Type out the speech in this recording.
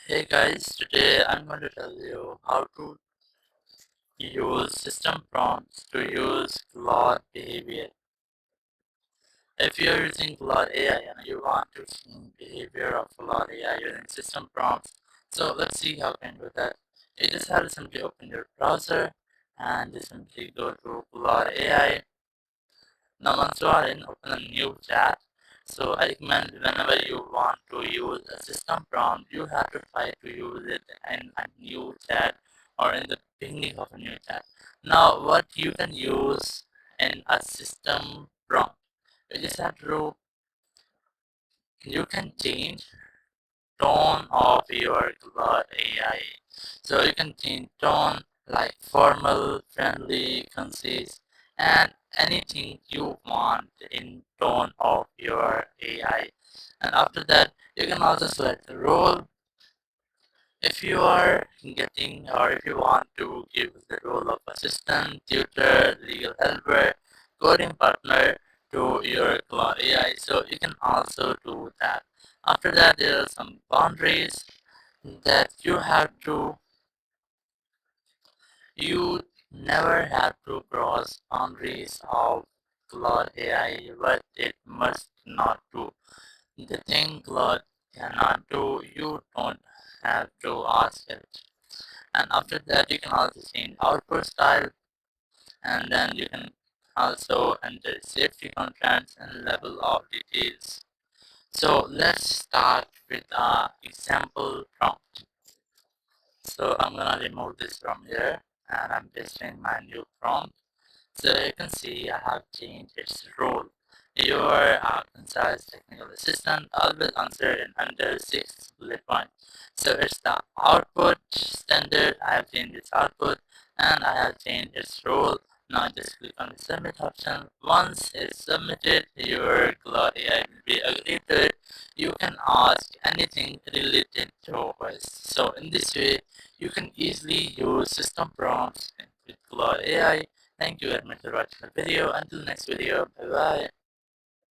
Hey guys, today I'm going to tell you how to use system prompts to use Claude behavior. If you're using Claude AI and you want to change behavior of Claude AI using system prompts, so let's see how can do that. You just have to simply open your browser and just simply go to Claude AI. Now once you are in, open a new chat. So I recommend whenever you want to use a system prompt, you have to try to use it in a new chat or in the beginning of a new chat. Now what you can use in a system prompt, you just have to, you can change tone of your Claude AI. So you can change tone like formal, friendly, concise, and anything you want in tone of your AI. And after that, you can also select the role. If you are getting or if you want to give the role of assistant, tutor, legal helper, coding partner to your Claude AI, so you can also do that. After that, there are some boundaries that you never have to cross boundaries of Claude AI, but it must not do. The thing Claude cannot do, you don't have to ask it. And after that, you can also change output style, and then you can also enter safety contents and level of details. So let's start with an example prompt. So I'm gonna remove this from here and I'm pasting my new prompt. So you can see I have changed its role. Your concise technical assistant always answer in under 6 bullet points. So it's the output standard. I have changed its output and I have changed its role. Now just click on the submit option. Once it's submitted, your Claude AI will be agreed to it. You can ask anything related to voice. So in this way, you can easily use system prompts with Claude AI. Thank you very much for watching the video. Until next video, bye bye.